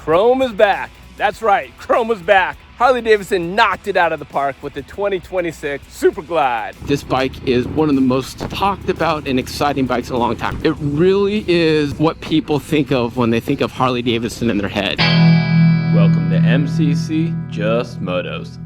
Chrome is back. That's right, Chrome is back. Harley-Davidson knocked it out of the park with the 2026 Super Glide. This bike is one of the most talked about and exciting bikes in a long time. It really is what people think of when they think of Harley-Davidson in their head. Welcome to MCC Just Motos.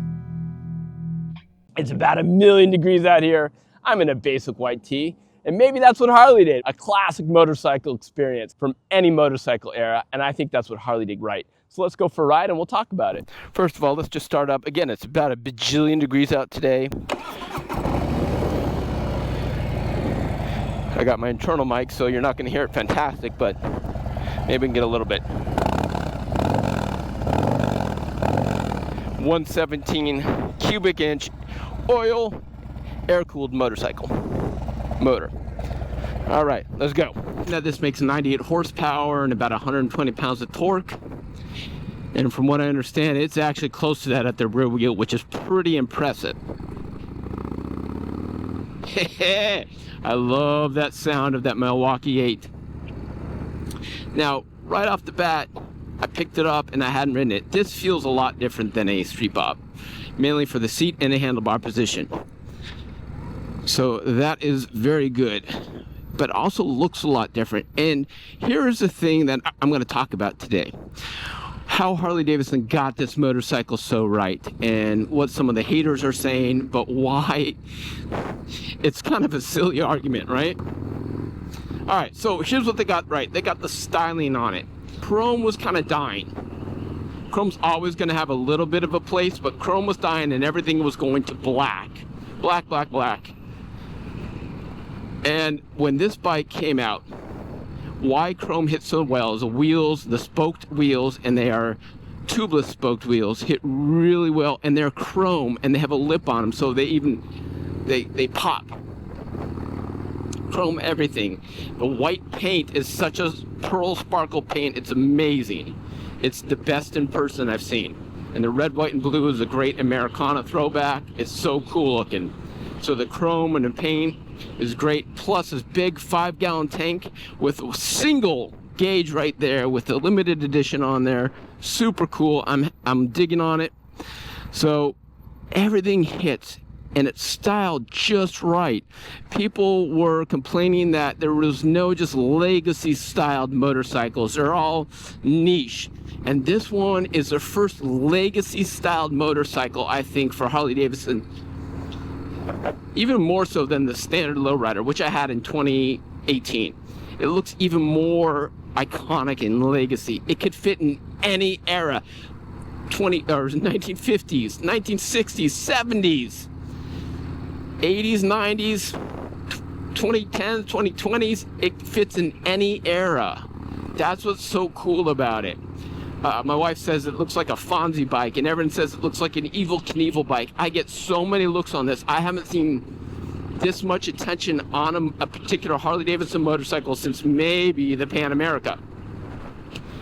It's about 1,000,000 degrees out here. I'm in a basic white tee, and maybe that's what Harley did. A classic motorcycle experience from any motorcycle era, and I think that's what Harley did right. So let's go for a ride and we'll talk about it. First of all, let's just start up. Again, it's about 1,000,000,000 degrees out today. I got my internal mic, so you're not going to hear it fantastic, but maybe we can get a little bit. 117 cubic inch oil air-cooled motorcycle motor. All right, let's go. Now this makes 98 horsepower and about 120 pounds of torque. And from what I understand, it's actually close to that at the rear wheel, which is pretty impressive. I love that sound of that Milwaukee-Eight. Now, right off the bat, I picked it up and I hadn't ridden it. This feels a lot different than a Street Bob, mainly for the seat and the handlebar position. So that is very good, but also looks a lot different. And here's the thing that I'm going to talk about today. How Harley-Davidson got this motorcycle so right, and what some of the haters are saying, but why it's kind of a silly argument, right? All right, so here's what they got right. They got the styling on it. Chrome was kind of dying. Chrome's always going to have a little bit of a place, but chrome was dying and everything was going to black. Black, black, black. And when this bike came out, why chrome hit so well is the wheels, the spoked wheels, and they are tubeless spoked wheels, hit really well, and they're chrome and they have a lip on them, so they pop. Chrome everything. The white paint is such a pearl sparkle paint, it's amazing. It's the best in person I've seen. And the red, white, and blue is a great Americana throwback. It's so cool looking. So the chrome and the paint is great. Plus this big 5-gallon tank with a single gauge right there with the limited edition on there. Super cool. I'm digging on it. So everything hits and it's styled just right. People were complaining that there was no just legacy styled motorcycles. They're all niche. And this one is the first legacy styled motorcycle, I think, for Harley-Davidson. Even more so than the standard lowrider, which I had in 2018. It looks even more iconic in legacy. It could fit in any era. 1950s, 1960s, 70s, 80s, 90s, 2010s, 2020s. It fits in any era. That's what's so cool about it. My wife says it looks like a Fonzie bike, and everyone says it looks like an Evel Knievel bike. I get so many looks on this. I haven't seen this much attention on a particular Harley-Davidson motorcycle since maybe the Pan America.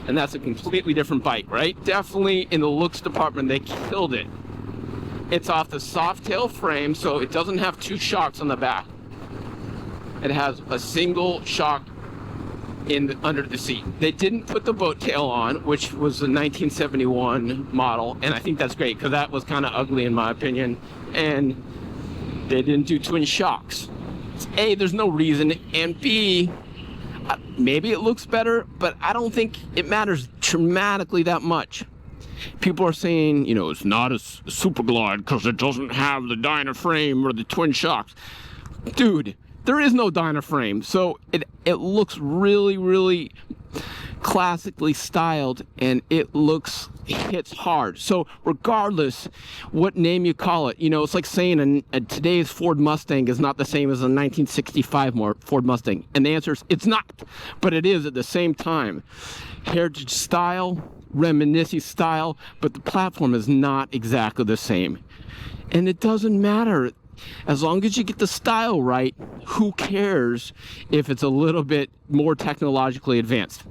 And that's a completely different bike, right? Definitely in the looks department, they killed it. It's off the soft tail frame, so it doesn't have two shocks on the back. It has a single shock under the seat. They didn't put the boat tail on, which was the 1971 model, and I think that's great because that was kind of ugly in my opinion. And they didn't do twin shocks. A, there's no reason, and B, maybe it looks better, but I don't think it matters dramatically that much. People are saying, you know, it's not a Super Glide because it doesn't have the Dyna frame or the twin shocks. Dude, there is no Dyna frame, so it looks really, really classically styled, and it hits hard. So regardless what name you call it, you know, it's like saying today's Ford Mustang is not the same as a 1965 Ford Mustang, and the answer is it's not, but it is at the same time. Heritage style, reminiscent style, but the platform is not exactly the same, and it doesn't matter. As long as you get the style right, who cares if it's a little bit more technologically advanced?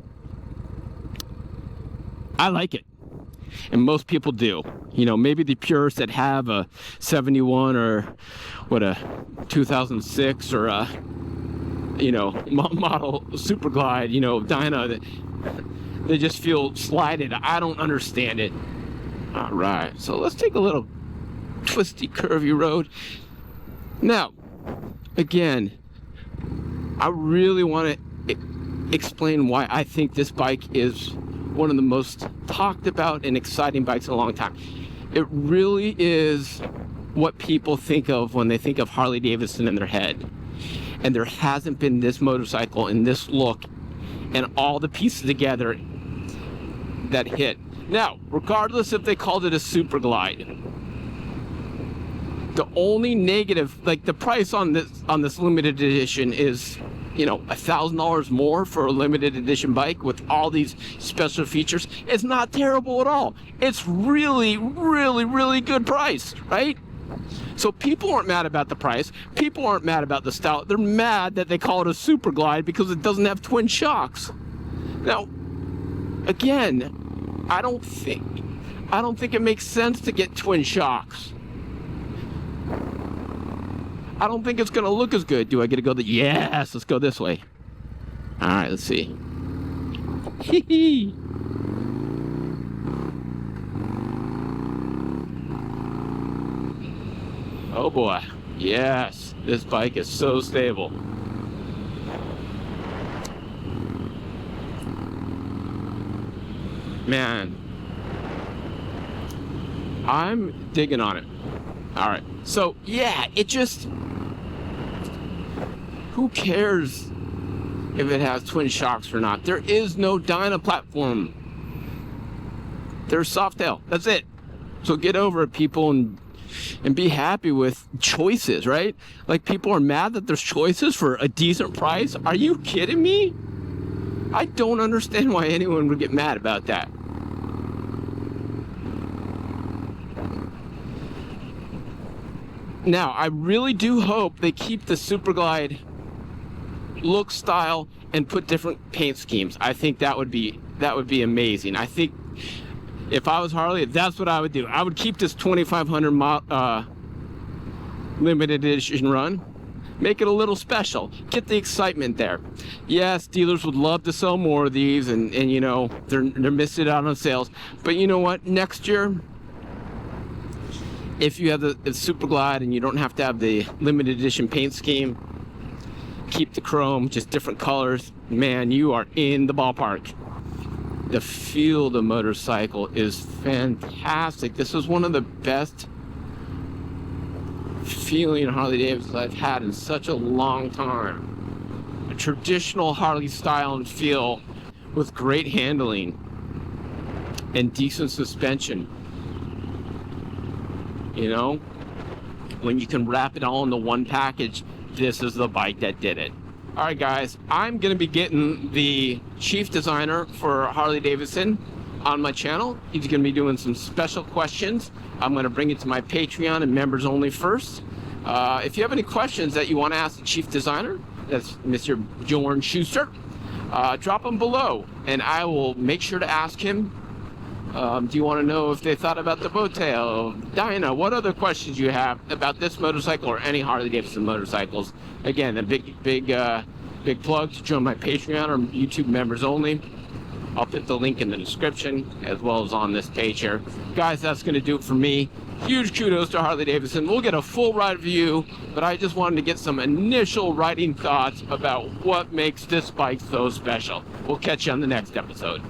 I like it. And most people do. You know, maybe the purists that have a 71 or a 2006 or a, you know, model Super Glide, you know, Dyna, They just feel slighted. I don't understand it. All right, so let's take a little twisty, curvy road. Now, again, I really want to explain why I think this bike is one of the most talked about and exciting bikes in a long time. It really is what people think of when they think of Harley-Davidson in their head. And there hasn't been this motorcycle in this look and all the pieces together that hit. Now, regardless if they called it a Super Glide, the only negative, like the price on this limited edition is, you know, $1,000 more for a limited edition bike with all these special features. It's not terrible at all. It's really, really, really good price, right? So people aren't mad about the price. People aren't mad about the style. They're mad that they call it a Super Glide because it doesn't have twin shocks. Now, again, I don't think it makes sense to get twin shocks. I don't think it's gonna look as good. Do I get to go yes, let's go this way. All right, let's see. Hee. Oh boy, yes, this bike is so stable. Man, I'm digging on it. All right, so yeah, it just, who cares if it has twin shocks or not? There is no Dyna platform. There's Softail, that's it. So get over it, people, and be happy with choices, right? Like, people are mad that there's choices for a decent price. Are you kidding me? I don't understand why anyone would get mad about that. Now, I really do hope they keep the Super Glide look, style, and put different paint schemes. I think that would be amazing. I think if I was Harley, that's what I would do. I would keep this 2,500 limited edition run. Make it a little special. Get the excitement there. Yes, dealers would love to sell more of these, and you know, they're missing out on sales. But you know what? Next year, if you have the Super Glide and you don't have to have the limited edition paint scheme, keep the chrome, just different colors, man, you are in the ballpark. The feel of the motorcycle is fantastic. This is one of the best feeling Harley-Davidson I've had in such a long time. A traditional Harley style and feel with great handling and decent suspension. You know, when you can wrap it all into one package, this is the bike that did it. All right, guys, I'm gonna be getting the chief designer for Harley-Davidson on my channel. He's gonna be doing some special questions. I'm gonna bring it to my Patreon and members only first. If you have any questions that you want to ask the chief designer, that's Mr. Bjorn Schuster, drop them below and I will make sure to ask him. Do you want to know if they thought about the Bowtail, Dyna? What other questions you have about this motorcycle or any Harley-Davidson motorcycles? Again, a big plug to join my Patreon or YouTube members only. I'll put the link in the description as well as on this page here. Guys, that's going to do it for me. Huge kudos to Harley-Davidson. We'll get a full ride review, but I just wanted to get some initial riding thoughts about what makes this bike so special. We'll catch you on the next episode.